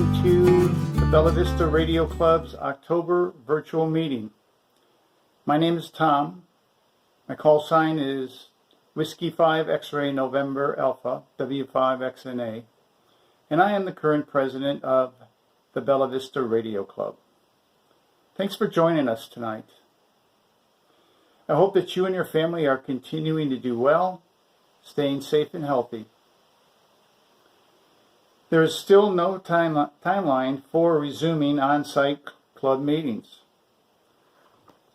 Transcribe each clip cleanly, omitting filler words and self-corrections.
welcome to the Bella Vista Radio Club's October virtual meeting. My name is Tom. My call sign is Whiskey 5 X-Ray November Alpha W5XNA, and I am the current president of the Bella Vista Radio Club. Thanks for joining us tonight. I hope that you and your family are continuing to do well, staying safe and healthy. There is still no timeline for resuming on-site club meetings.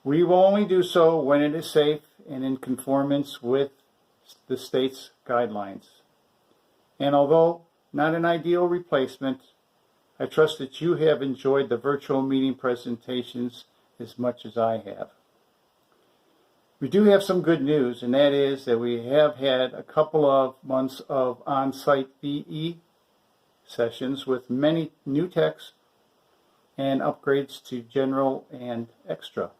We will only do so when it is safe and in conformance with the state's guidelines. And although not an ideal replacement, I trust that you have enjoyed the virtual meeting presentations as much as I have. We do have some good news, and that is that we have had a couple of months of on-site VE sessions with many new techs and upgrades to general and extra.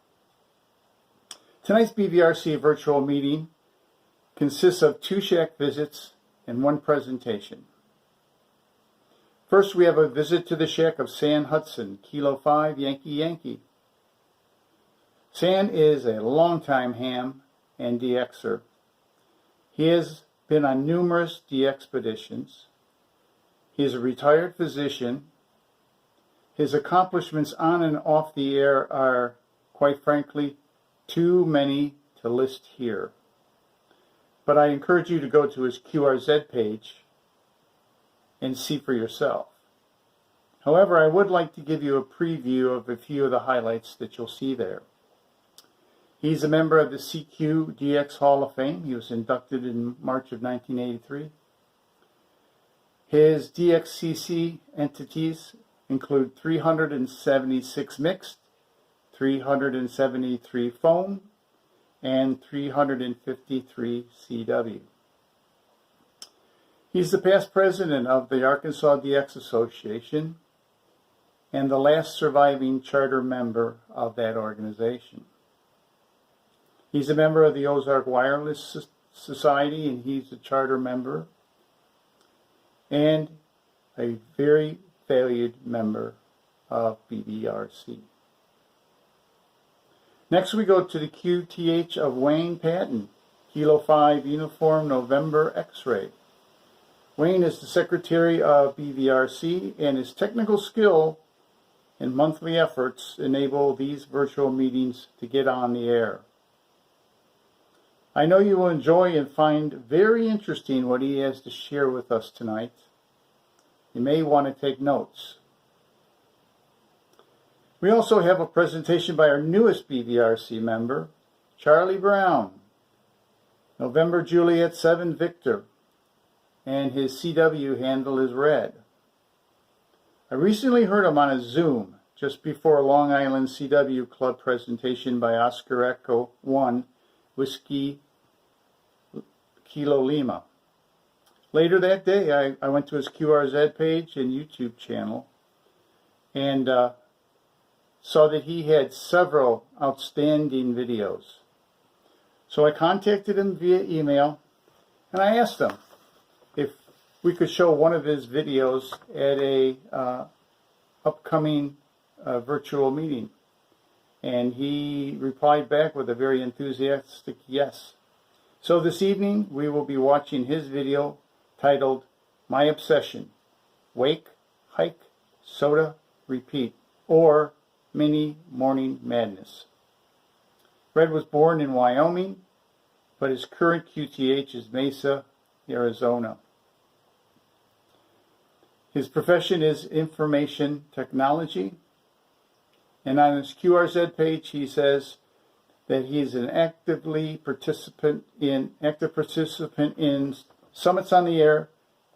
Tonight's BVRC virtual meeting consists of 2 shack visits and 1 presentation. First, we have a visit to the shack of San Hudson, Kilo 5 Yankee Yankee. San is a longtime ham and DXer. He has been on numerous DXpeditions. He is a retired physician. His accomplishments on and off the air are, quite frankly, too many to list here. But I encourage you to go to his QRZ page and see for yourself. However, I would like to give you a preview of a few of the highlights that you'll see there. He's a member of the CQ DX Hall of Fame. He was inducted in March of 1983. His DXCC entities include 376 mixed, 373 foam, and 353 CW. He's the past president of the Arkansas DX Association and the last surviving charter member of that organization. He's a member of the Ozark Wireless Society, and he's a charter member and a very valued member of BVRC. Next we go to the QTH of Wayne Patton, Kilo 5 Uniform November X-Ray. Wayne is the secretary of BVRC, and his technical skill and monthly efforts enable these virtual meetings to get on the air. I know you will enjoy and find very interesting what he has to share with us tonight. You may want to take notes. We also have a presentation by our newest BVRC member, Charlie Brown, November Juliet 7 Victor, and his CW handle is red. I recently heard him on a Zoom just before a Long Island CW Club presentation by Oscar Echo 1 Whiskey Kilo Lima. Later that day, I went to his QRZ page and YouTube channel and saw that he had several outstanding videos. So I contacted him via email, and I asked him if we could show one of his videos at a upcoming virtual meeting. And he replied back with a very enthusiastic yes. So this evening we will be watching his video titled My Obsession, Wake, Hike, Soda, Repeat, or Mini Morning Madness. Red was born in Wyoming, but his current QTH is Mesa, Arizona. His profession is information technology, and on his QRZ page he says that he is an active participant in summits on the air,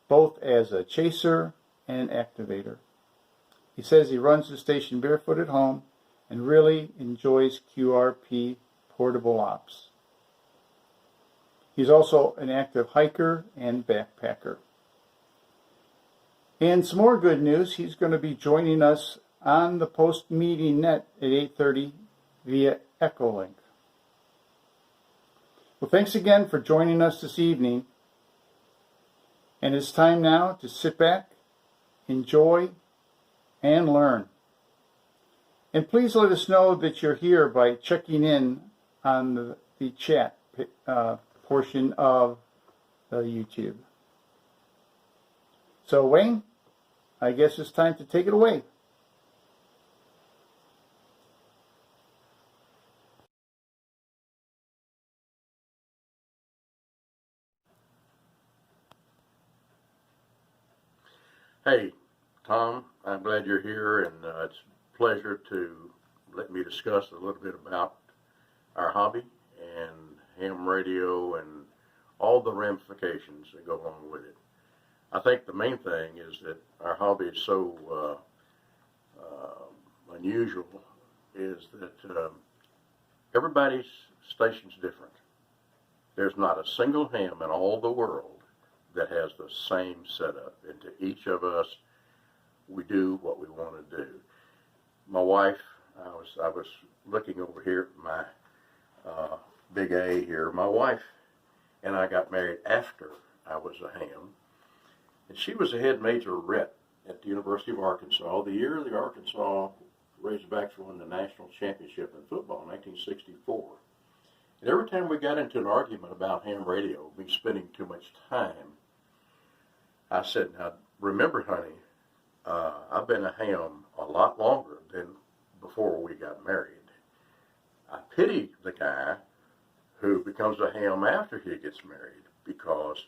both as a chaser and an activator. He says he runs the station barefoot at home and really enjoys QRP portable ops. He's also an active hiker and backpacker. And some more good news, he's going to be joining us on the post-meeting net at 8:30 via Echolink. Well, thanks again for joining us this evening. And it's time now to sit back, enjoy, and learn. And please let us know that you're here by checking in on the chat portion of the YouTube. So Wayne, I guess it's time to take it away. Hey, Tom, I'm glad you're here, and it's a pleasure to let me discuss a little bit about our hobby and ham radio and all the ramifications that go along with it. I think the main thing is that our hobby is so unusual is that everybody's station's different. There's not a single ham in all the world that has the same setup, and to each of us, we do what we want to do. My wife, I was looking over here at my big A here. My wife and I got married after I was a ham, and she was a head major rep at the University of Arkansas the year the Arkansas Razorbacks won the national championship in football in 1964. And every time we got into an argument about ham radio, me spending too much time, I said, now remember, honey, I've been a ham a lot longer than before we got married. I pity the guy who becomes a ham after he gets married, because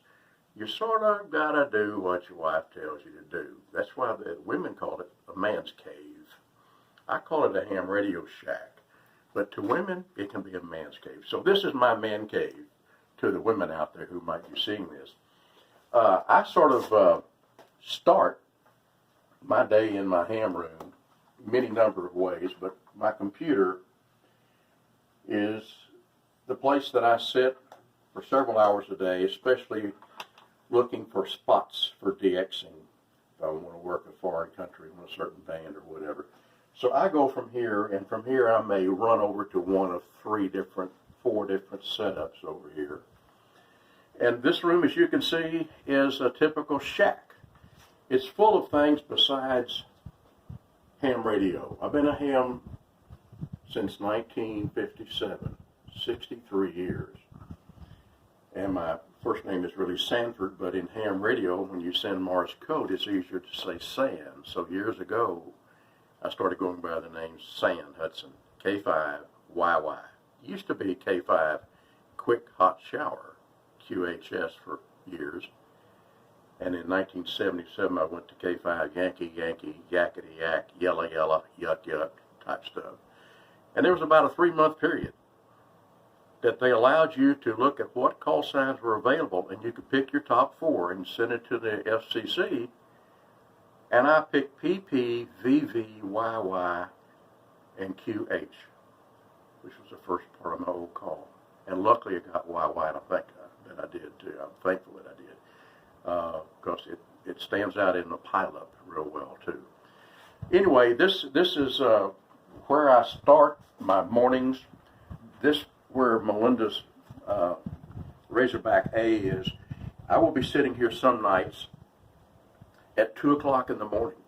you sort of got to do what your wife tells you to do. That's why the women call it a man's cave. I call it a ham radio shack. But to women, it can be a man's cave. So this is my man cave to the women out there who might be seeing this. I sort of start my day in my ham room many number of ways, but my computer is the place that I sit for several hours a day, especially looking for spots for DXing. If I want to work a foreign country on a certain band or whatever. So I go from here, and from here I may run over to one of four different setups over here. And this room, as you can see, is a typical shack. It's full of things besides ham radio. I've been a ham since 1957, 63 years. And my first name is really Sanford, but in ham radio, when you send Morse code, it's easier to say San. So years ago, I started going by the name San Hudson, K5YY. It used to be K5 Quick Hot Shower, QHS for years. And in 1977, I went to K5 Yankee, Yankee, Yakety Yak, Yella Yella, Yuck Yuck type stuff. And there was about a 3-month period that they allowed you to look at what call signs were available, and you could pick your top 4 and send it to the FCC. And I picked PP, VV, YY, and QH, which was the first part of my old call. And luckily I got YY, and I think that I did too. I'm thankful that I did, because it stands out in the pileup real well too. Anyway, this is where I start my mornings. This where Melinda's Razorback A is. I will be sitting here some nights at 2 o'clock in the morning,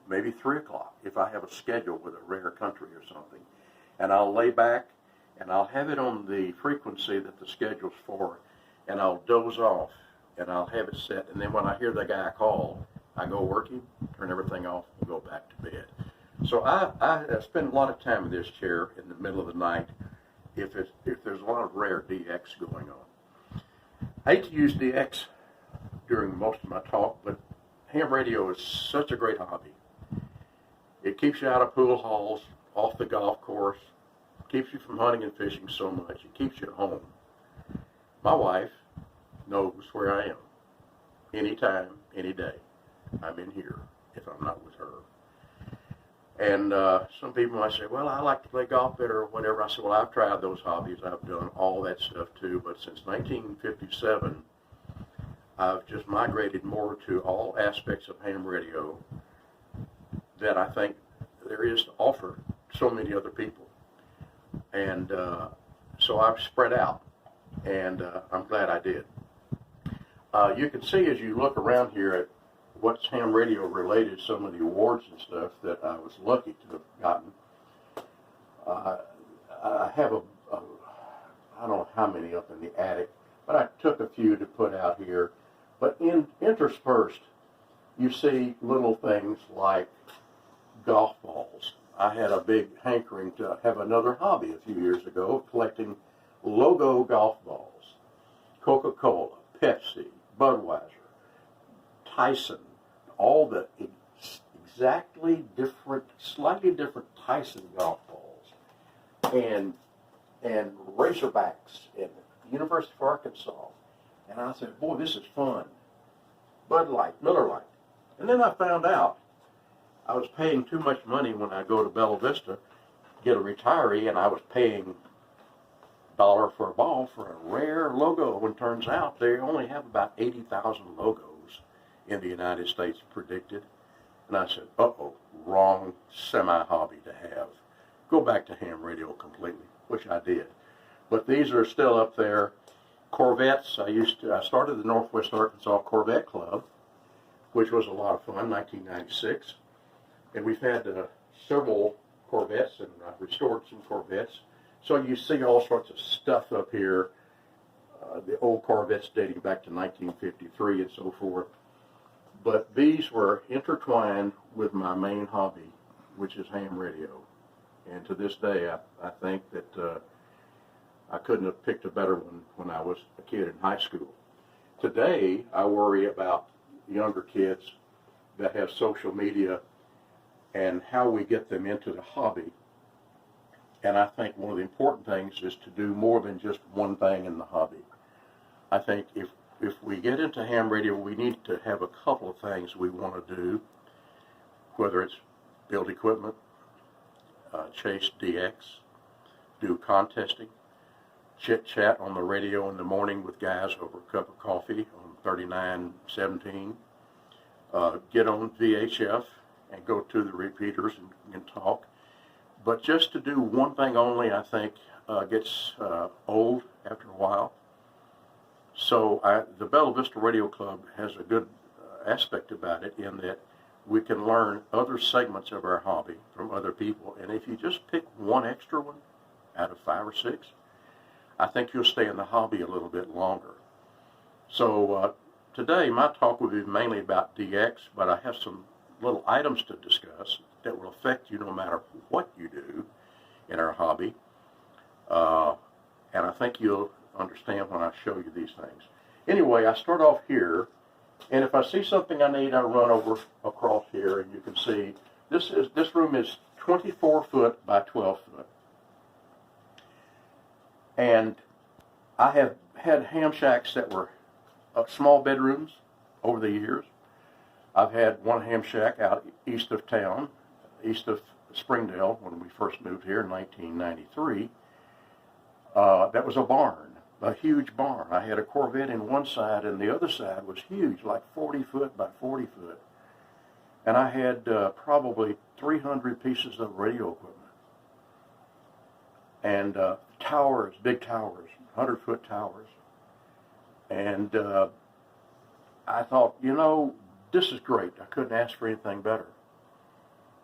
maybe 3 o'clock, if I have a schedule with a rare country or something. And I'll lay back, and I'll have it on the frequency that the schedule's for, and I'll doze off, and I'll have it set. And then when I hear the guy call, I go working, turn everything off, and go back to bed. So I spend a lot of time in this chair in the middle of the night if there's a lot of rare DX going on. I hate to use DX during most of my talk, but ham radio is such a great hobby. It keeps you out of pool halls, off the golf course, keeps you from hunting and fishing so much. It keeps you at home. My wife knows where I am. Anytime, any day. I'm in here if I'm not with her. And some people might say, well, I like to play golf better or whatever. I said, well, I've tried those hobbies. I've done all that stuff too. But since 1957, I've just migrated more to all aspects of ham radio that I think there is to offer so many other people. And so I've spread out, and I'm glad I did. You can see as you look around here at what's ham radio related, some of the awards and stuff that I was lucky to have gotten. I have I don't know how many up in the attic, but I took a few to put out here. But interspersed, you see little things like golf balls. I had a big hankering to have another hobby a few years ago, collecting logo golf balls. Coca-Cola, Pepsi, Budweiser, Tyson, all the exactly different, slightly different Tyson golf balls, and Razorbacks, and University of Arkansas. And I said, boy, this is fun. Bud Light, Miller Lite. And then I found out I was paying too much money when I go to Bella Vista, get a retiree, and I was paying $1 for a ball for a rare logo, when it turns out they only have about 80,000 logos in the United States predicted. And I said, uh-oh, wrong semi-hobby to have. Go back to ham radio completely, which I did. But these are still up there. Corvettes, I started the Northwest Arkansas Corvette Club, which was a lot of fun, 1996. And we've had several Corvettes, and I've restored some Corvettes. So you see all sorts of stuff up here, the old Corvettes dating back to 1953 and so forth. But these were intertwined with my main hobby, which is ham radio. And to this day, I think that I couldn't have picked a better one when I was a kid in high school. Today, I worry about younger kids that have social media and how we get them into the hobby. And I think one of the important things is to do more than just one thing in the hobby. I think if we get into ham radio, we need to have a couple of things we want to do, whether it's build equipment, chase DX, do contesting, chit-chat on the radio in the morning with guys over a cup of coffee on 3917, get on VHF and go to the repeaters and talk. But just to do one thing only, I think, gets old after a while. So the Bella Vista Radio Club has a good aspect about it in that we can learn other segments of our hobby from other people. And if you just pick one extra one out of 5 or 6, I think you'll stay in the hobby a little bit longer. So today my talk will be mainly about DX, but I have some little items to discuss that will affect you no matter what you do in our hobby. And I think you'll understand when I show you these things. Anyway, I start off here, and if I see something I need, I run over across here, and you can see this room is 24 foot by 12 foot. And I have had ham shacks that were small bedrooms over the years. I've had one ham shack out east of town, east of Springdale, when we first moved here in 1993. That was a barn, a huge barn. I had a Corvette in one side, and the other side was huge, like 40 foot by 40 foot. And I had probably 300 pieces of radio equipment. And towers, big towers, 100-foot towers. And I thought, you know, this is great. I couldn't ask for anything better.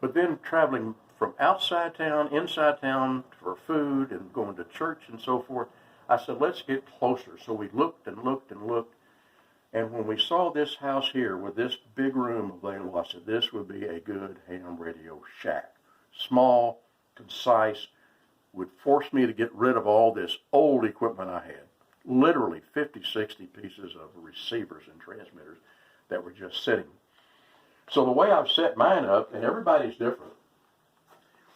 But then traveling from outside town, inside town for food and going to church and so forth, I said, let's get closer. So we looked and looked and looked. And when we saw this house here with this big room available, I said, this would be a good ham radio shack. Small, concise, would force me to get rid of all this old equipment I had. Literally 50, 60 pieces of receivers and transmitters that were just sitting. So the way I've set mine up, and everybody's different,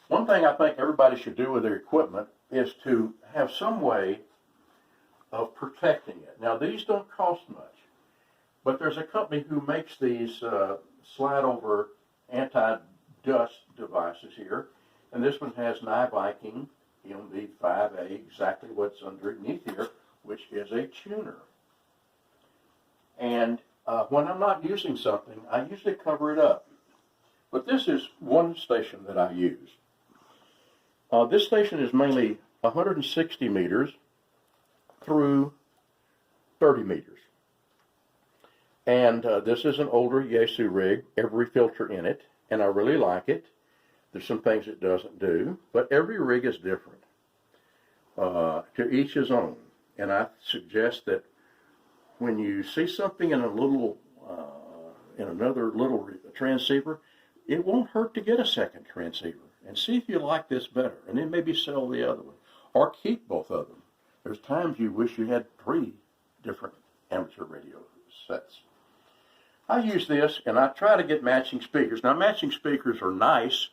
one thing I think everybody should do with their equipment is to have some way of protecting it. Now, these don't cost much, but there's a company who makes these slide-over anti-dust devices here, and this one has Viking MD5A, exactly what's underneath here, which is a tuner. And when I'm not using something, I usually cover it up. But this is one station that I use. This station is mainly 160 meters through 30 meters. And this is an older Yaesu rig, every filter in it, and I really like it. There's some things it doesn't do, but every rig is different. To each his own. And I suggest that when you see something in in another little transceiver, it won't hurt to get a second transceiver and see if you like this better, and then maybe sell the other one or keep both of them. There's times you wish you had 3 different amateur radio sets. I use this, and I try to get matching speakers. Now, matching speakers are nice,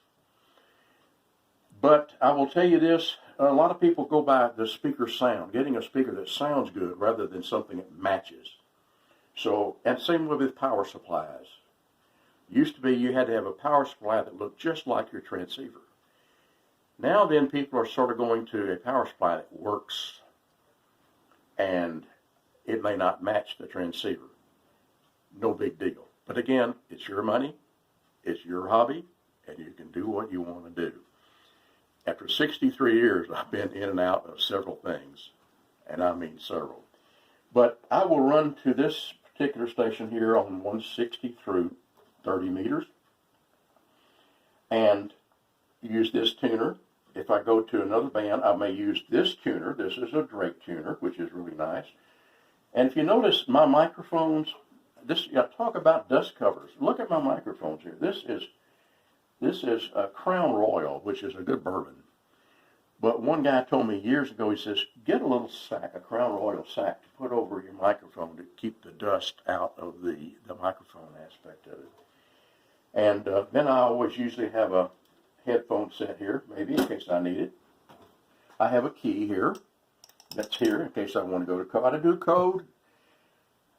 but I will tell you this, a lot of people go by the speaker sound, getting a speaker that sounds good rather than something that matches. So, and same with power supplies. Used to be you had to have a power supply that looked just like your transceiver. Now then, people are sort of going to a power supply that works, and it may not match the transceiver. No big deal. But again, it's your money, it's your hobby, and you can do what you want to do. After 63 years, I've been in and out of several things, and I mean several. But I will run to this particular station here on 160 through 30 meters and use this tuner. If I go to another band, I may use this tuner. This is a Drake tuner, which is really nice. And if you notice my microphones, I talk about dust covers. Look at my microphones here. This is a Crown Royal, which is a good bourbon. But one guy told me years ago, he says, get a little sack, a Crown Royal sack, to put over your microphone to keep the dust out of the microphone aspect of it. And then I always usually have a headphone set here, maybe in case I need it. I have a key here. That's here in case I want to go to code. I do code.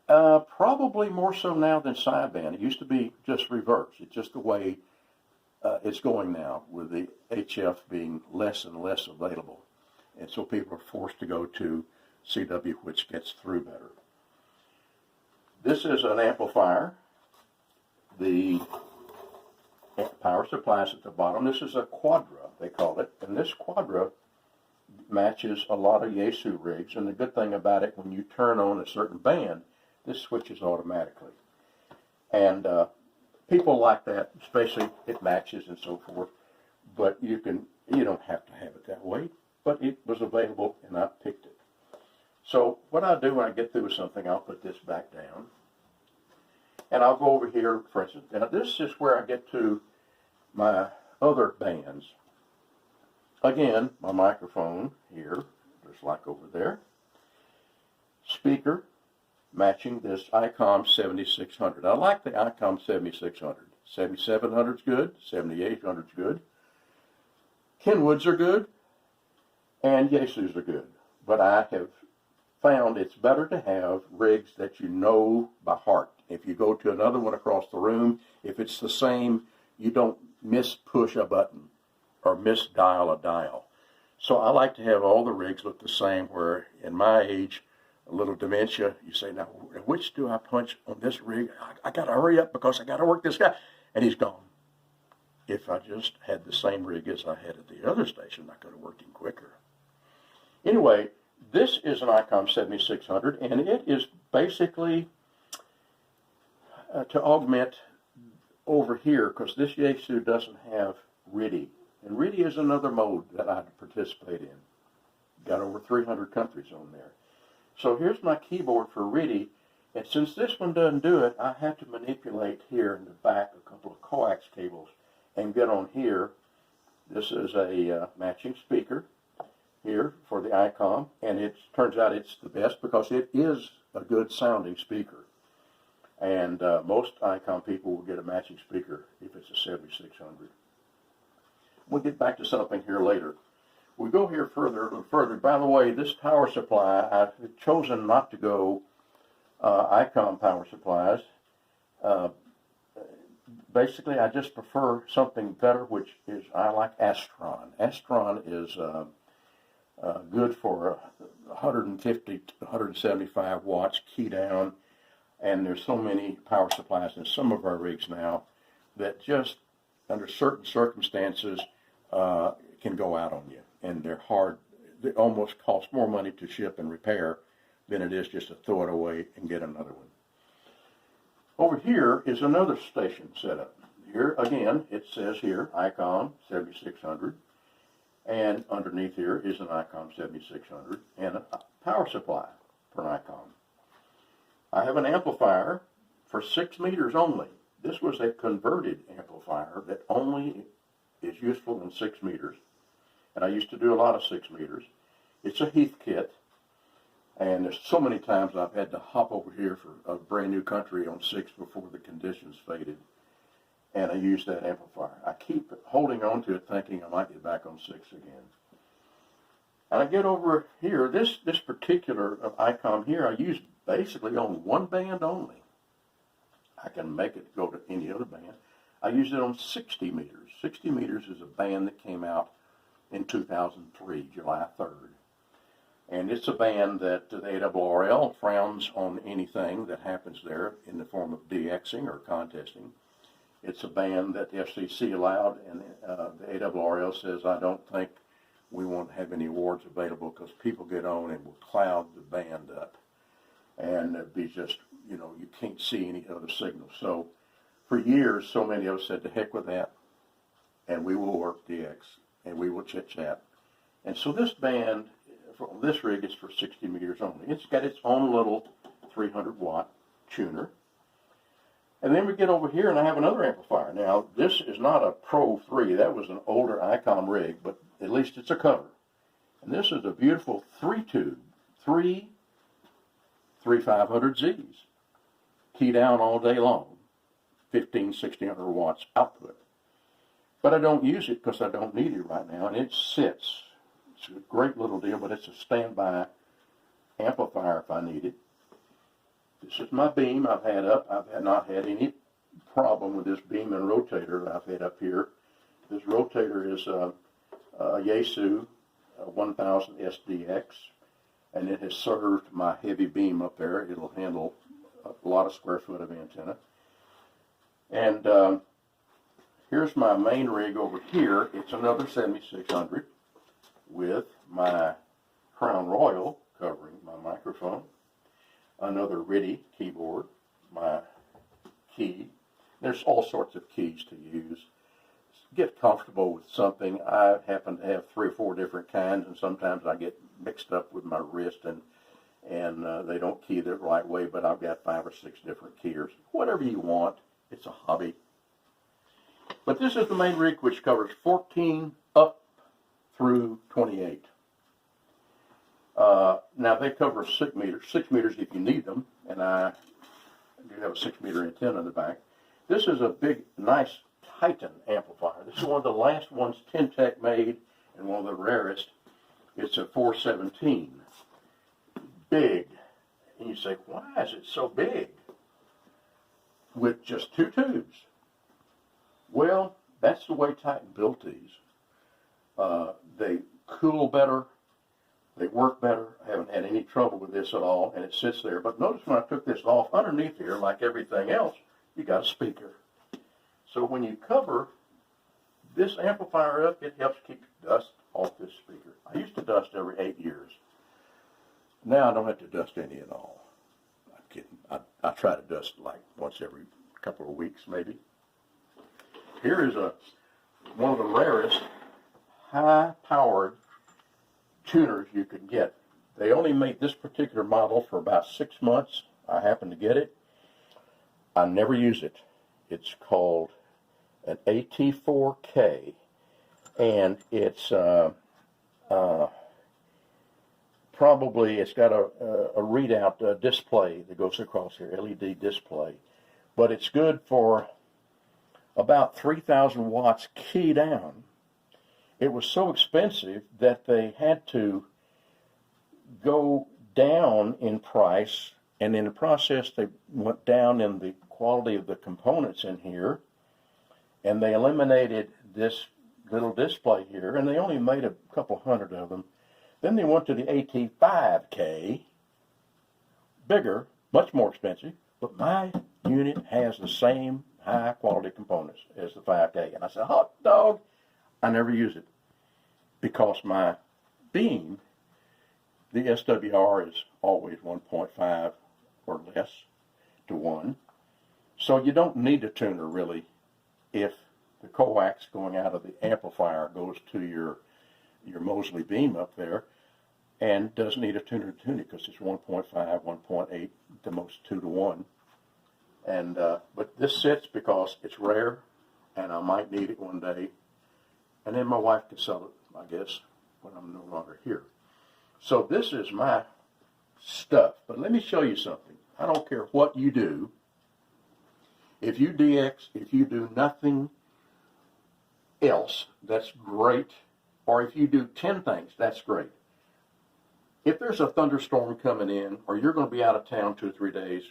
Probably more so now than sideband. It used to be just reverse. It's just the way it's going now, with the HF being less and less available. And so people are forced to go to CW, which gets through better. This is an amplifier. The power supply is at the bottom. This is a Quadra, they call it. And this Quadra matches a lot of Yaesu rigs. And the good thing about it, when you turn on a certain band, this switches automatically. And people like that, especially it matches and so forth. But you don't have to have it that way. But it was available, and I picked it. So what I do when I get through with something, I'll put this back down. And I'll go over here, for instance. Now this is where I get to my other bands. Again, my microphone here, just like over there. Speaker, matching this ICOM 7600. I like the ICOM 7600. 7700's good, 7800's good. Kenwoods are good, and Yaesus are good. But I have found it's better to have rigs that you know by heart. If you go to another one across the room, if it's the same, you don't push a button or dial a dial. So I like to have all the rigs look the same, where in my age, a little dementia, you say, now, which do I punch on this rig? I got to hurry up because I got to work this guy. And he's gone. If I just had the same rig as I had at the other station, I could have worked him quicker. Anyway, this is an ICOM 7600, and it is basically to augment over here, because this Yaesu doesn't have RIDI. And RIDI is another mode that I participate in. Got over 300 countries on there. So here's my keyboard for RIDI, and since this one doesn't do it, I have to manipulate here in the back a couple of coax cables and get on here. This is a matching speaker here for the ICOM, and it turns out it's the best because it is a good sounding speaker. And most ICOM people will get a matching speaker if it's a 7600. We'll get back to something here later. We go here a little further. By the way, this power supply, I've chosen not to go ICOM power supplies. Basically, I just prefer something better, which is, I like Astron. Astron is good for 150 to 175 watts key down, and there's so many power supplies in some of our rigs now that just under certain circumstances can go out on you, and they're hard. They almost cost more money to ship and repair than it is just to throw it away and get another one. Over here is another station setup. Here again, it says here ICOM 7600, and underneath here is an ICOM 7600 and a power supply for an ICOM. I have an amplifier for 6 meters only. This was a converted amplifier that only is useful in 6 meters, and I used to do a lot of 6 meters. It's a Heath kit, and there's so many times I've had to hop over here for a brand new country on 6 before the conditions faded, and I use that amplifier. I keep holding on to it thinking I might get back on 6 again. And I get over here, this particular ICOM here, I use basically on one band only. I can make it go to any other band. I use it on 60 meters. 60 meters is a band that came out in 2003, July 3rd. And it's a band that the ARRL frowns on anything that happens there in the form of DXing or contesting. It's a band that the FCC allowed, and the ARRL says, I don't think we won't have any awards available because people get on and will cloud the band up. And it'd be just, you know, you can't see any other signals. So for years, so many of us said, to heck with that, and we will work DX, and we will chit-chat. And so this band, this rig is for 60 meters only. It's got its own little 300-watt tuner. And then we get over here, and I have another amplifier. Now, this is not a Pro 3. That was an older ICOM rig, but at least it's a cover. And this is a beautiful 3-tube, 3 3500Zs. Key down all day long, 1600 watts output. But I don't use it because I don't need it right now, and it sits. It's a great little deal, but it's a standby amplifier if I need it. This is my beam I've had up. I've not had any problem with this beam and rotator that I've had up here. This rotator is a Yaesu 1000 SDX, and it has served my heavy beam up there. It'll handle a lot of square foot of antenna. And here's my main rig over here. It's another 7600 with my Crown Royal covering my microphone, another RIDI keyboard, my key. There's all sorts of keys to use. Get comfortable with something. I happen to have 3 or 4 different kinds, and sometimes I get mixed up with my wrist, and they don't key the right way, but I've got 5 or 6 different keyers. Whatever you want, it's a hobby. But this is the main rig, which covers 14 up through 28. Now they cover 6 meters if you need them, and I do have a 6 meter antenna in the back. This is a big, nice Titan amplifier. This is one of the last ones Tech made, and one of the rarest. It's a 417. Big. And you say, why is it so big? With just 2 tubes. Well, that's the way Titan built these. They cool better. They work better. I haven't had any trouble with this at all, and it sits there. But notice when I took this off, underneath here, like everything else, you got a speaker. So when you cover this amplifier up, it helps keep dust off this speaker. I used to dust every 8 years. Now I don't have to dust any at all. I'm kidding. I try to dust like once every couple of weeks, maybe. Here is one of the rarest high-powered tuners you can get. They only made this particular model for about 6 months. I happened to get it. I never use it. It's called an AT4K, and it's probably, it's got a readout display that goes across here, LED display, but it's good for about 3,000 watts key down. It was so expensive that they had to go down in price, and in the process they went down in the quality of the components in here, and they eliminated this little display here, and they only made a couple hundred of them. Then they went to the AT5K, bigger, much more expensive, but my unit has the same high quality components as the 5K. And I said, hot dog, I never use it because my beam, the SWR is always 1.5 or less to 1. So you don't need a tuner really if the coax going out of the amplifier goes to your Mosley beam up there, and doesn't need a tuner to tune it because it's 1.5, 1.8, the most 2 to 1. And but this sits because it's rare, and I might need it one day, and then my wife can sell it, I guess, when I'm no longer here. So this is my stuff. But let me show you something. I don't care what you do. If you DX, if you do nothing else, that's great. Or if you do 10 things, that's great. If there's a thunderstorm coming in, or you're going to be out of town 2 or 3 days,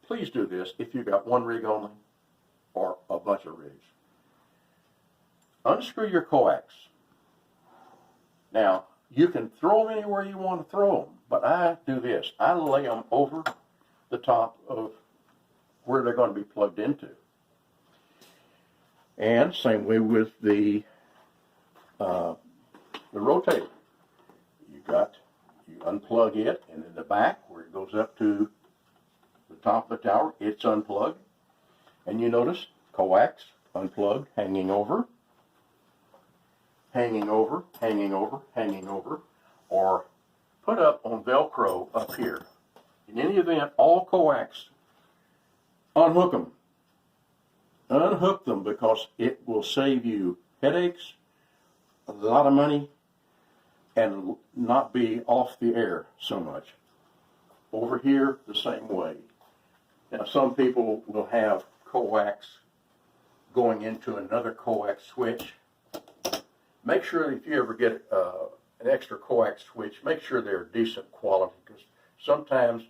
please do this if you've got one rig only or a bunch of rigs. Unscrew your coax. Now, you can throw them anywhere you want to throw them, but I do this. I lay them over the top of where they're going to be plugged into. And same way with the rotator. You unplug it, and in the back where it goes up to the top of the tower, it's unplugged. And you notice coax unplugged, hanging over, hanging over, hanging over, hanging over, or put up on Velcro up here. In any event, all coax, unhook them. Unhook them because it will save you headaches, a lot of money, and not be off the air so much. Over here, the same way. Now, some people will have coax going into another coax switch. Make sure if you ever get an extra coax switch, make sure they're decent quality, because sometimes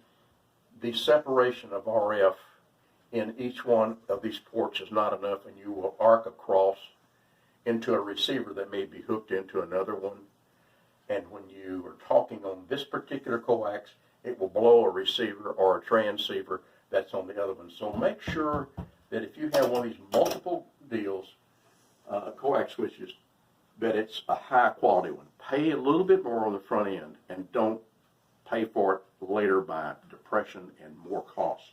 the separation of RF in each one of these ports is not enough, and you will arc across into a receiver that may be hooked into another one. And when you are talking on this particular coax, it will blow a receiver or a transceiver that's on the other one. So make sure that if you have one of these multiple deals, coax switches, that it's a high quality one. Pay a little bit more on the front end, and don't pay for it later by depression and more cost.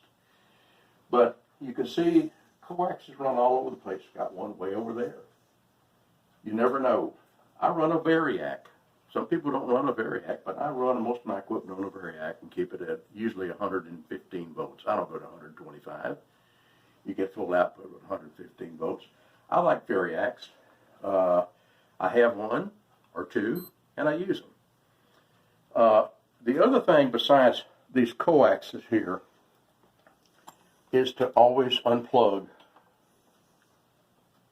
But you can see coaxes run all over the place. Got one way over there. You never know. I run a Variac. Some people don't run a Variac, but I run most of my equipment on a Variac and keep it at usually 115 volts. I don't go to 125. You get full output with 115 volts. I like Variacs. I have one or two, and I use them. The other thing besides these coaxes here is to always unplug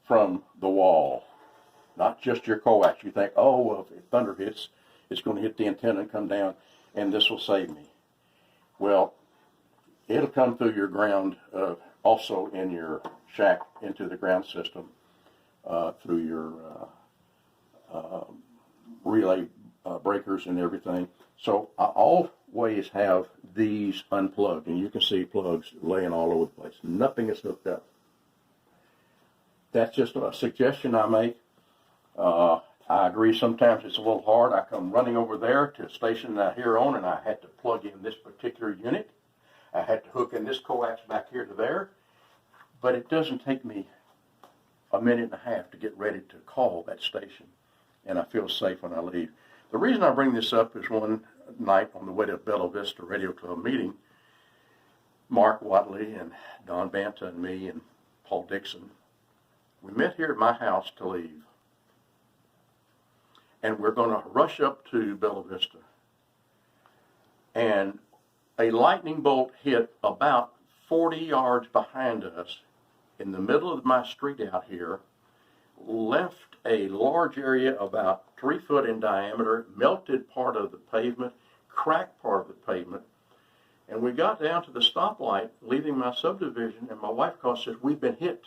from the wall. Not just your coax. You think, oh, well, if thunder hits, it's going to hit the antenna and come down, and this will save me. Well, it'll come through your ground, also in your shack, into the ground system, through your relay breakers and everything. So I always have these unplugged, and you can see plugs laying all over the place. Nothing is hooked up. That's just a suggestion I make. I agree sometimes it's a little hard. I come running over there to a station that I hear on, and I had to plug in this particular unit. I had to hook in this coax back here to there. But it doesn't take me a minute and a half to get ready to call that station, and I feel safe when I leave. The reason I bring this up is one night on the way to Bella Vista Radio Club meeting, Mark Watley and Don Banta and me and Paul Dixon, we met here at my house to leave. And we're going to rush up to Bella Vista. And a lightning bolt hit about 40 yards behind us in the middle of my street out here, left a large area about 3 foot in diameter, melted part of the pavement, cracked part of the pavement. And we got down to the stoplight, leaving my subdivision, and my wife calls and says, we've been hit.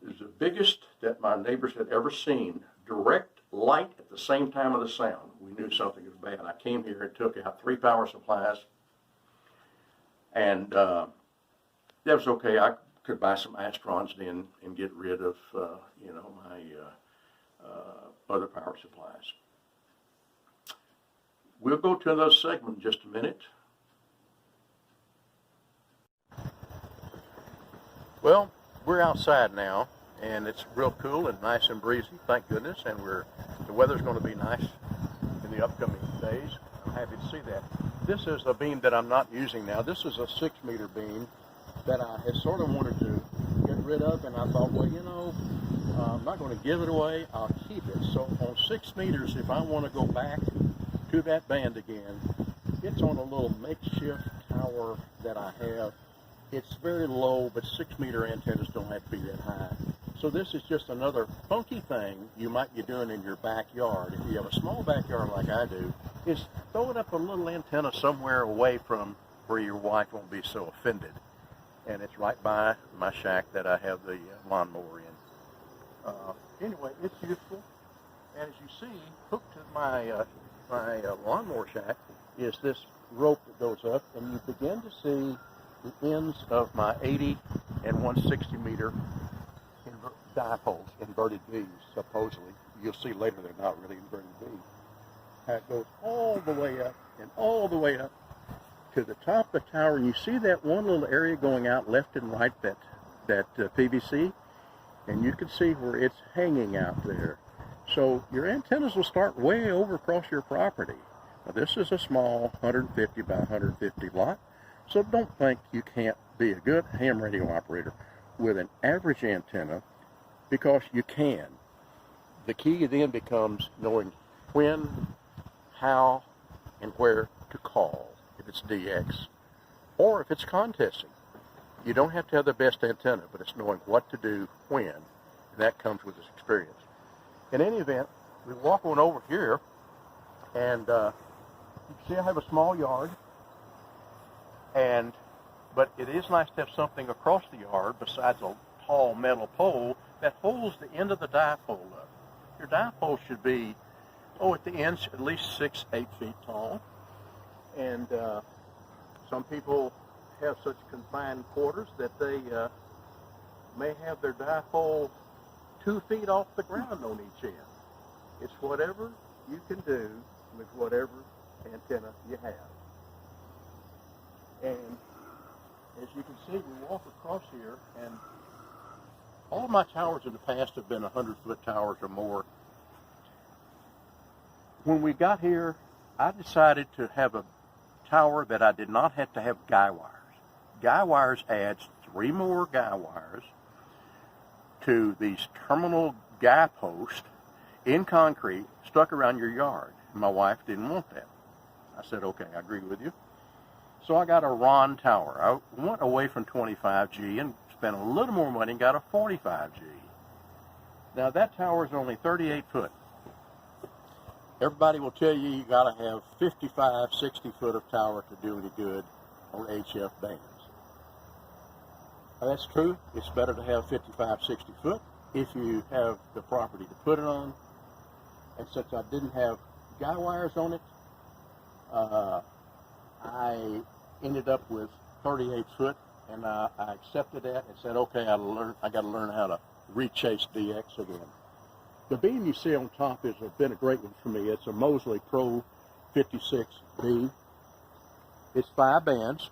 It was the biggest that my neighbors had ever seen. Direct light at the same time of the sound. We knew something was bad. I came here and took out 3 power supplies, and that was okay. I could buy some Astrons then and get rid of my other power supplies. We'll go to another segment in just a minute. Well, we're outside now, and it's real cool and nice and breezy, thank goodness, and the weather's going to be nice in the upcoming days. I'm happy to see that. This is a beam that I'm not using now. This is a 6-meter beam that I had sort of wanted to get rid of, and I thought, well, you know, I'm not going to give it away, I'll keep it. So on 6 meters, if I want to go back to that band again, it's on a little makeshift tower that I have. It's very low, but 6-meter antennas don't have to be that high. So this is just another funky thing you might be doing in your backyard. If you have a small backyard like I do, is throwing up a little antenna somewhere away from where your wife won't be so offended. And it's right by my shack that I have the lawnmower in. Anyway, it's useful. And as you see, hooked to my lawnmower shack is this rope that goes up, and you begin to see the ends of my 80 and 160 meter dipoles, inverted V's, supposedly. You'll see later they're not really inverted V's. It goes all the way up and all the way up to the top of the tower, and you see that one little area going out left and right, that PVC, and you can see where it's hanging out there. So your antennas will start way over across your property. Now, this is a small 150 by 150 lot, so don't think you can't be a good ham radio operator with an average antenna, because you can. The key then becomes knowing when, how, and where to call if it's DX or if it's contesting. You don't have to have the best antenna, but it's knowing what to do when, and that comes with this experience. In any event, we walk on over here, and you can see I have a small yard, but it is nice to have something across the yard besides a tall metal pole that holds the end of the dipole up. Your dipole should be, at the ends, at least 6-8 feet tall. And some people have such confined quarters that they may have their dipole 2 feet off the ground on each end. It's whatever you can do with whatever antenna you have. And as you can see, we walk across here, and all of my towers in the past have been 100-foot towers or more. When we got here, I decided to have a tower that I did not have to have guy wires. Guy wires adds 3 more guy wires to these terminal guy posts in concrete stuck around your yard. My wife didn't want that. I said, okay, I agree with you. So I got a Ron tower. I went away from 25G and spent a little more money and got a 45G. Now that tower is only 38 foot. Everybody will tell you you got to have 55, 60 foot of tower to do any good on HF bands. Now that's true. It's better to have 55, 60 foot if you have the property to put it on. And since I didn't have guy wires on it, I ended up with 38 foot, and I accepted that and said, okay, I got to learn how to rechase DX again. The beam you see on top has been a great one for me. It's a Mosley Pro 56B. It's 5 bands.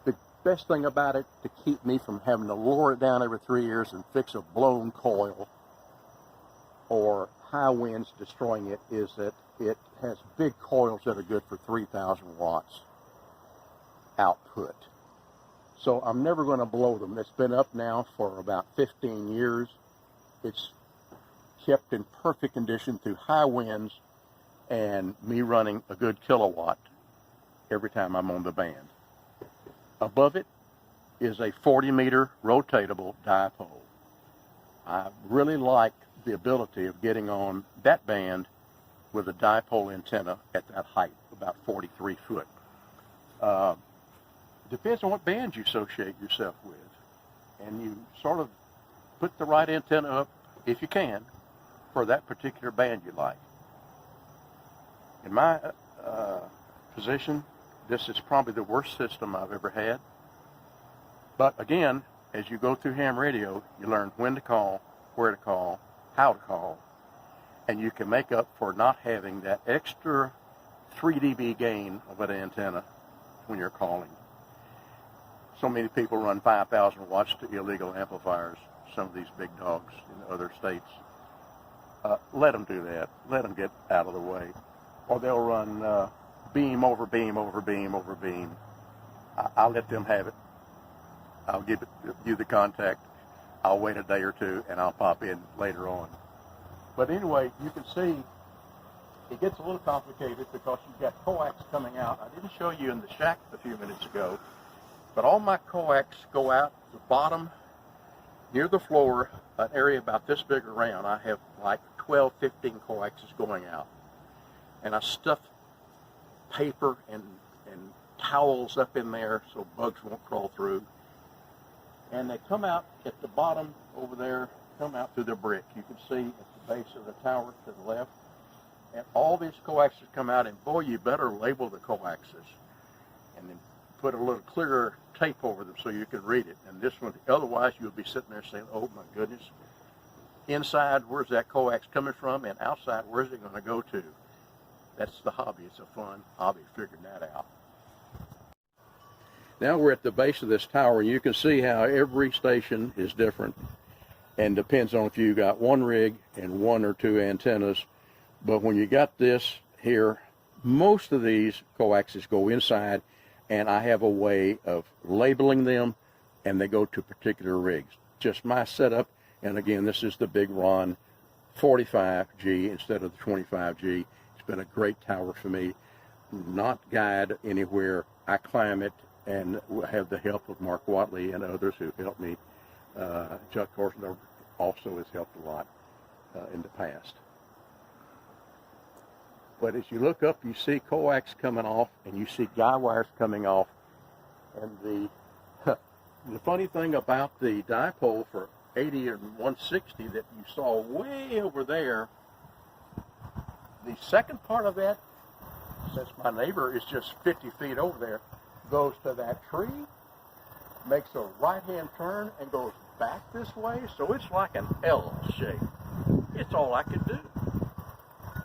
The best thing about it, to keep me from having to lower it down every 3 years and fix a blown coil or high winds destroying it, is that it has big coils that are good for 3,000 watts output. So I'm never going to blow them. It's been up now for about 15 years. It's kept in perfect condition through high winds and me running a good kilowatt every time I'm on the band. Above it is a 40-meter rotatable dipole. I really like the ability of getting on that band with a dipole antenna at that height, about 43 foot. Depends on what band you associate yourself with. And you sort of put the right antenna up, if you can, for that particular band you like. In my position, this is probably the worst system I've ever had. But again, as you go through ham radio, you learn when to call, where to call, how to call, and you can make up for not having that extra 3 dB gain of an antenna when you're calling. so many people run 5,000 watts to illegal amplifiers, some of these big dogs in other states. Let them do that. Let them get out of the way. Or they'll run beam over beam over beam over beam. I'll let them have it. I'll give you the contact. I'll wait a day or two, and I'll pop in later on. But anyway, you can see it gets a little complicated because you've got coax coming out. I didn't show you in the shack a few minutes ago, but all my coax go out the bottom near the floor, an area about this big around. I have like 12, 15 coaxes going out. And I stuff paper and towels up in there so bugs won't crawl through. And they come out at the bottom over there, come out through the brick. You can see at the base of the tower to the left. And all these coaxes come out, and boy, you better label the coaxes. And then put a little clearer tape over them so you can read it. And this one, otherwise you'll be sitting there saying, oh my goodness. Inside, where's that coax coming from? And outside, where's it going to go to? That's the hobby. It's a fun hobby, figuring that out. Now we're at the base of this tower, and you can see how every station is different and depends on if you got one rig and one or two antennas. But when you got this here, most of these coaxes go inside, and I have a way of labeling them, and they go to particular rigs. Just my setup, and again, this is the Big Ron 45G instead of the 25G. It's been a great tower for me. Not guide anywhere. I climb it and have the help of Mark Watley and others who helped me. Chuck Horsner also has helped a lot in the past. But as you look up, you see coax coming off, and you see guy wires coming off. And the funny thing about the dipole for 80 and 160 that you saw way over there, the second part of that, since my neighbor is just 50 feet over there, goes to that tree, makes a right-hand turn, and goes back this way. So it's like an L shape. It's all I can do.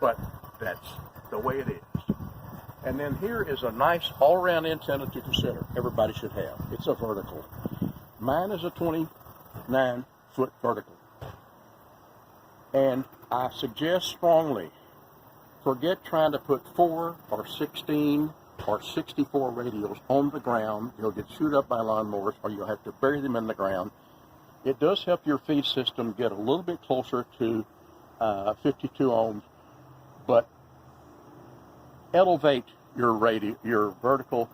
But that's the way it is. And then here is a nice all-around antenna to consider. Everybody should have. It's a vertical. Mine is a 29-foot vertical. And I suggest strongly, forget trying to put 4 or 16 or 64 radials on the ground. You'll get chewed up by lawnmowers, or you'll have to bury them in the ground. It does help your feed system get a little bit closer to 52 ohms, but elevate your vertical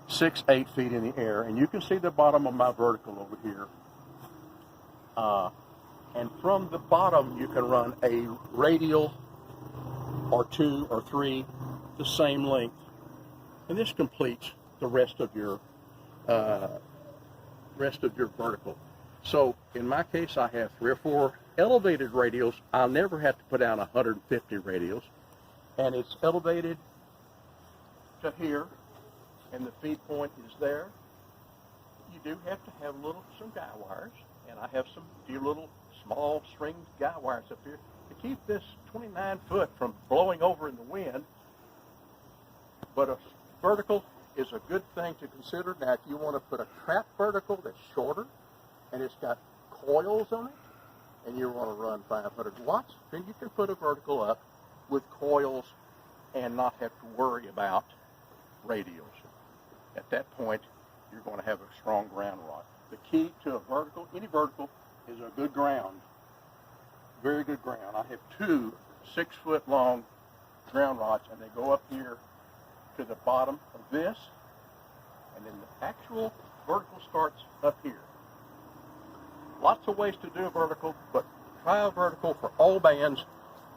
6-8 feet in the air, and you can see the bottom of my vertical over here. And from the bottom, you can run a radial or 2 or 3 the same length, and this completes the rest of your vertical. So in my case, I have 3 or 4 elevated radials. I'll never have to put down 150 radials, and it's elevated to here, and the feed point is there. You do have to have some guy wires, and I have some few little small string guy wires up here to keep this 29 foot from blowing over in the wind. But a vertical is a good thing to consider. Now, if you want to put a trap vertical that's shorter and it's got coils on it, and you want to run 500 watts, then you can put a vertical up with coils and not have to worry about radials. At that point, you're going to have a strong ground rod. The key to a vertical, any vertical, is a good ground, very good ground. I have 2 6-foot long ground rods, and they go up here to the bottom of this, and then the actual vertical starts up here. Lots of ways to do a vertical, but try a vertical for all bands.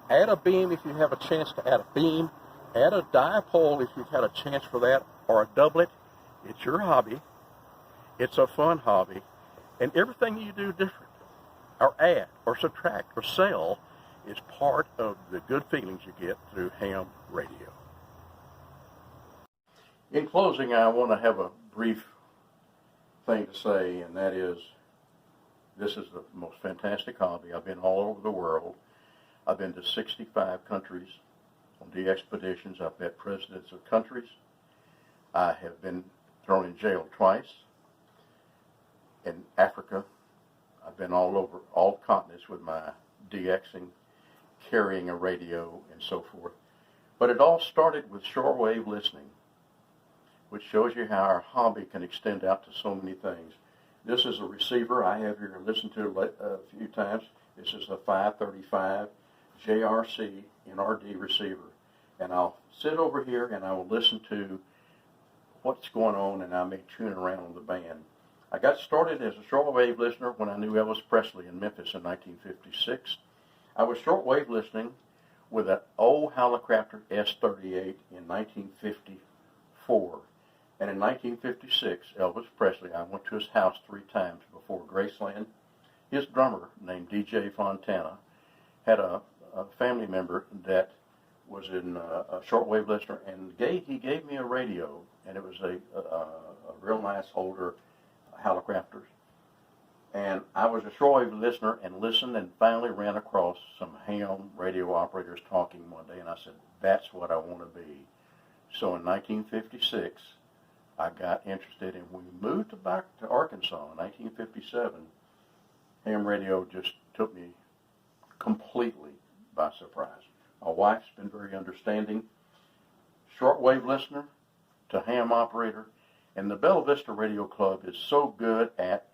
Add a beam if you have a chance to add a beam. Add a dipole if you've had a chance for that, or a doublet. It's your hobby. It's a fun hobby. And everything you do different, or add, or subtract, or sell, is part of the good feelings you get through ham radio. In closing, I want to have a brief thing to say, and that is, this is the most fantastic hobby. I've been all over the world. I've been to 65 countries on the expeditions. I've met presidents of countries. I have been thrown in jail twice. in Africa. I've been all over all continents with my DXing, carrying a radio, and so forth. But it all started with shortwave listening, which shows you how our hobby can extend out to so many things. This is a receiver I have here listened to a few times. This is a 535 JRC NRD receiver. And I'll sit over here and I will listen to what's going on, and I may tune around with the band. I got started as a shortwave listener when I knew Elvis Presley in Memphis in 1956. I was shortwave listening with an old Hallicrafter S38 in 1954. And in 1956, Elvis Presley, I went to his house 3 times before Graceland. His drummer, named DJ Fontana, had a family member that was in a shortwave listener, and he gave me a radio, and it was a real nice older Hallicrafters. And I was a shortwave listener and listened, and finally ran across some ham radio operators talking one day, and I said, that's what I want to be. So in 1956, I got interested, and when we moved back to Arkansas in 1957, ham radio just took me completely by surprise. My wife's been very understanding. Shortwave listener to ham operator, and the Bella Vista Radio Club is so good at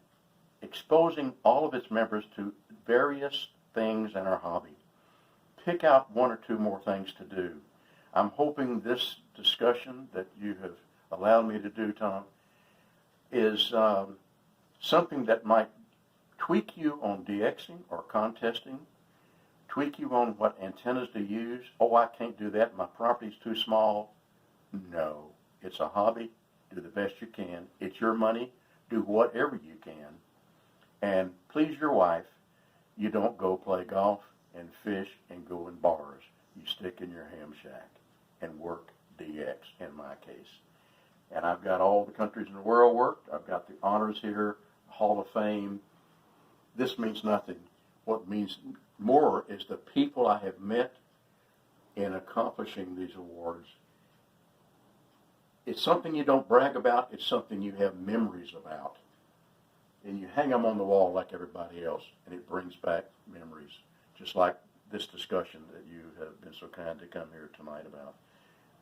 exposing all of its members to various things in our hobby. Pick out 1 or 2 more things to do. I'm hoping this discussion that you have allowed me to do, Tom, is something that might tweak you on DXing or contesting, tweak you on what antennas to use. Oh, I can't do that. My property's too small. No, it's a hobby. Do the best you can. It's your money. Do whatever you can. And please your wife. You don't go play golf and fish and go in bars. You stick in your ham shack and work DX, in my case. And I've got all the countries in the world worked. I've got the honors here, Hall of Fame. This means nothing. What means more is the people I have met in accomplishing these awards. It's something you don't brag about. It's something you have memories about. And you hang them on the wall like everybody else, and it brings back memories, just like this discussion that you have been so kind to come here tonight about.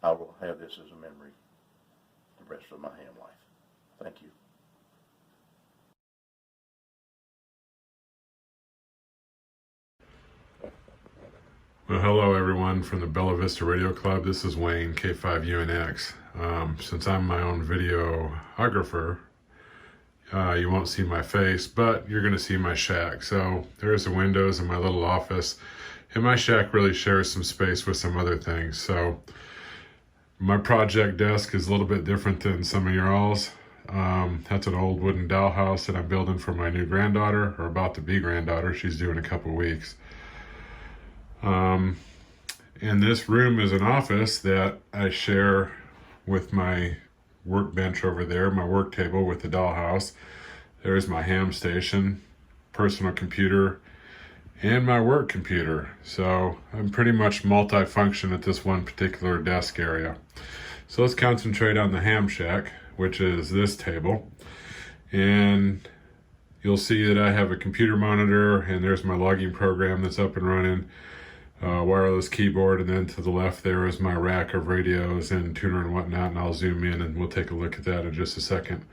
I will have this as a memory the rest of my ham life. Thank you. Well, hello everyone from the Bella Vista Radio Club. This is Wayne, K5UNX. Since I'm my own videographer, you won't see my face, but you're going to see my shack. So there's the windows in my little office, and my shack really shares some space with some other things. So my project desk is a little bit different than some of your all's. That's an old wooden dollhouse that I'm building for my new granddaughter, or about to be granddaughter. She's due in a couple weeks. And this room is an office that I share with my workbench over there, my work table with the dollhouse. There's my ham station, personal computer, and my work computer. So I'm pretty much multi-function at this one particular desk area. So let's concentrate on the ham shack, which is this table. And you'll see that I have a computer monitor, and there's my logging program that's up and running. Wireless keyboard, and then to the left there is my rack of radios and tuner and whatnot, and I'll zoom in and we'll take a look at that in just a second.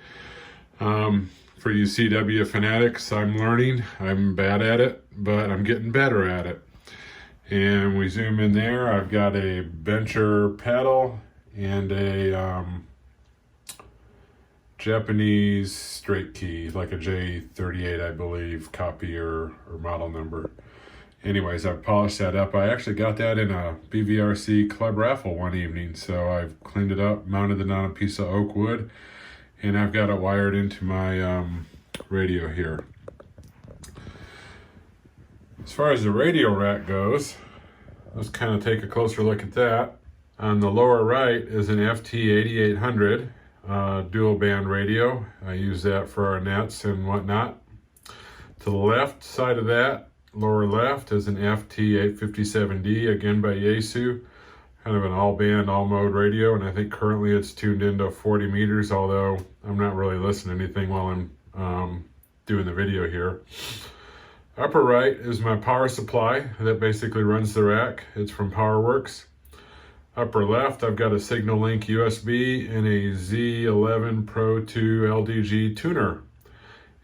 For you CW fanatics, I'm learning. I'm bad at it, but I'm getting better at it. And we zoom in there. I've got a bencher paddle and a Japanese straight key, like a J38, I believe, copy or model number. Anyways, I've polished that up. I actually got that in a BVRC club raffle one evening. So I've cleaned it up, mounted it on a piece of oak wood, and I've got it wired into my radio here. As far as the radio rack goes, let's kind of take a closer look at that. On the lower right is an FT8800 dual band radio. I use that for our nets and whatnot. To the left side of that, lower left, is an FT857D, again by Yaesu, kind of an all-band, all-mode radio, and I think currently it's tuned into 40 meters, although I'm not really listening to anything while I'm doing the video here. Upper right is my power supply that basically runs the rack. It's from PowerWorks. Upper left, I've got a Signal Link USB and a Z11 Pro 2 LDG tuner.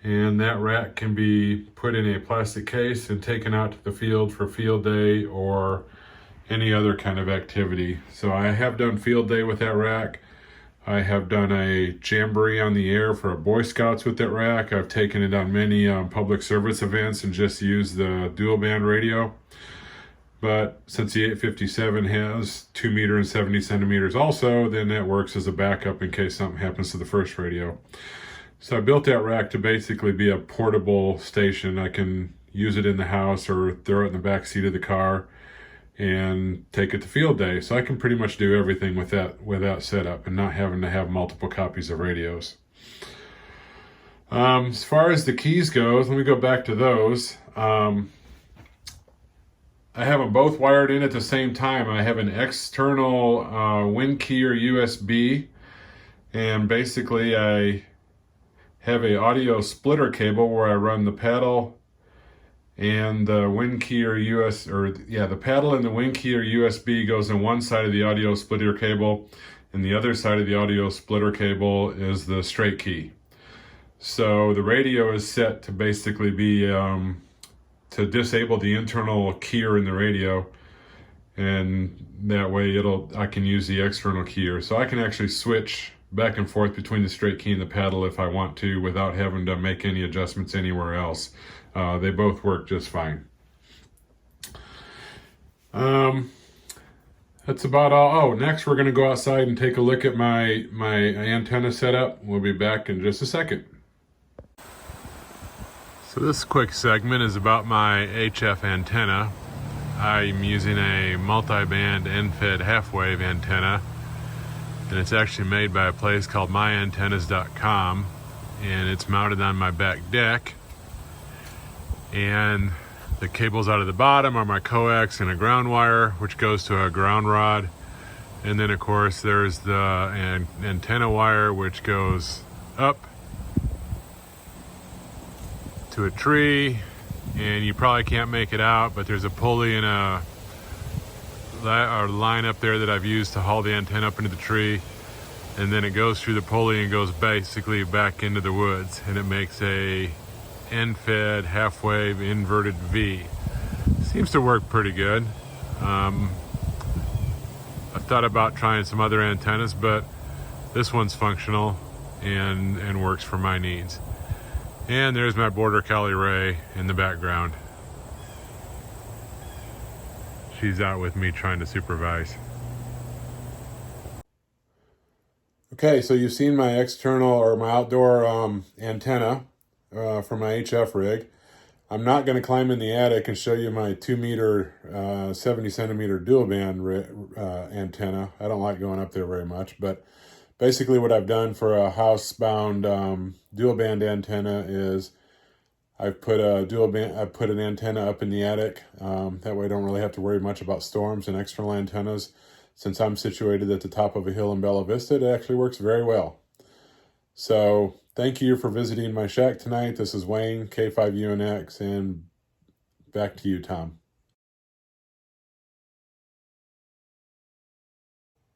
And that rack can be put in a plastic case and taken out to the field for field day or any other kind of activity. So I have done field day with that rack. I have done a jamboree on the air for Boy Scouts with that rack. I've taken it on many public service events and just used the dual band radio. But since the 857 has 2 meter and 70 centimeters also, then that works as a backup in case something happens to the first radio. So I built that rack to basically be a portable station. I can use it in the house or throw it in the back seat of the car and take it to field day. So I can pretty much do everything with that setup and not having to have multiple copies of radios. As far as the keys goes, let me go back to those. I have them both wired in at the same time. I have an external wind key or USB, and basically I have a audio splitter cable where I run the pedal and the wind key or the pedal and the wind key or USB goes on one side of the audio splitter cable, and the other side of the audio splitter cable is the straight key. So the radio is set to basically be to disable the internal keyer in the radio, and that way I can use the external keyer. So I can actually switch back and forth between the straight key and the pedal if I want to without having to make any adjustments anywhere else. They both work just fine. That's about all. Oh, next we're going to go outside and take a look at my antenna setup. We'll be back in just a second. So this quick segment is about my HF antenna. I'm using a multi-band end-fed half-wave antenna, and it's actually made by a place called myantennas.com, and it's mounted on my back deck. And the cables out of the bottom are my coax and a ground wire, which goes to a ground rod. And then of course there's the antenna wire, which goes up to a tree, and you probably can't make it out, but there's a pulley and a line up there that I've used to haul the antenna up into the tree, and then it goes through the pulley and goes basically back into the woods, and it makes a end-fed half-wave inverted V. Seems to work pretty good. I've thought about trying some other antennas, but this one's functional and works for my needs. And there's my border collie Ray in the background. She's out with me trying to supervise. Okay, so you've seen my external or my outdoor antenna for my HF rig. I'm not going to climb in the attic and show you my 2 meter, 70 centimeter dual band antenna. I don't like going up there very much, but basically what I've done for a housebound dual band antenna is I've put an antenna up in the attic. That way I don't really have to worry much about storms and external antennas. Since I'm situated at the top of a hill in Bella Vista, it actually works very well. So thank you for visiting my shack tonight. This is Wayne, K5UNX, and back to you, Tom.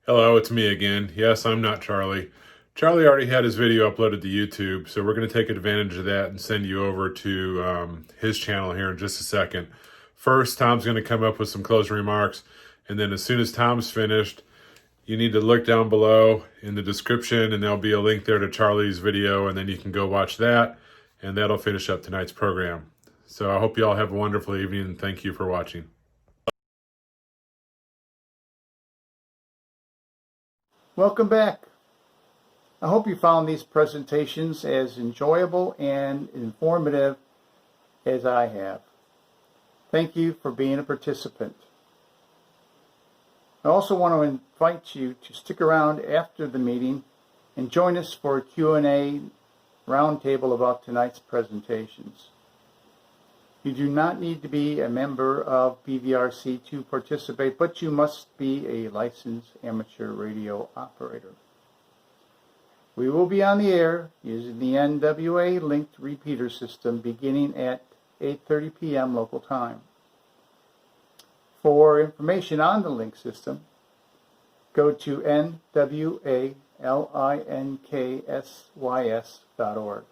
Hello, it's me again. Yes, I'm not Charlie. Charlie already had his video uploaded to YouTube, so we're going to take advantage of that and send you over to his channel here in just a second. First, Tom's going to come up with some closing remarks, and then as soon as Tom's finished, you need to look down below in the description, and there'll be a link there to Charlie's video, and then you can go watch that, and that'll finish up tonight's program. So I hope you all have a wonderful evening, and thank you for watching. Welcome back. I hope you found these presentations as enjoyable and informative as I have. Thank you for being a participant. I also want to invite you to stick around after the meeting and join us for a Q&A roundtable about tonight's presentations. You do not need to be a member of BVRC to participate, but you must be a licensed amateur radio operator. We will be on the air using the NWA linked repeater system beginning at 8:30 p.m. local time. For information on the link system, go to nwalinksys.org.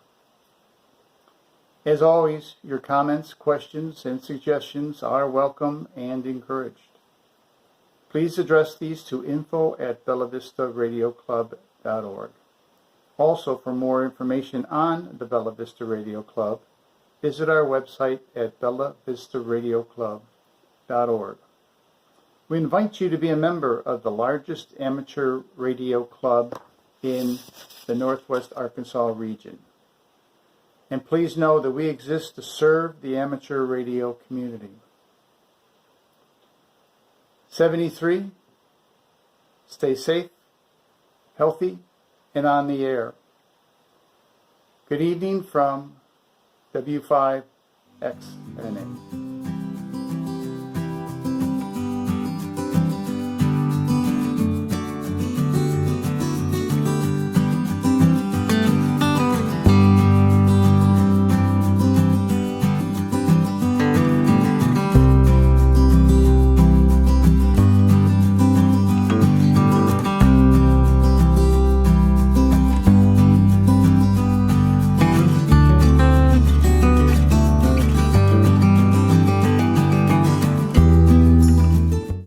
As always, your comments, questions, and suggestions are welcome and encouraged. Please address these to info@bellavista.radioclub.org. Also, for more information on the Bella Vista Radio Club, visit our website at bellavista.radioclub.org. We invite you to be a member of the largest amateur radio club in the Northwest Arkansas region. And please know that we exist to serve the amateur radio community. 73, stay safe, healthy, and on the air. Good evening from W5XNA.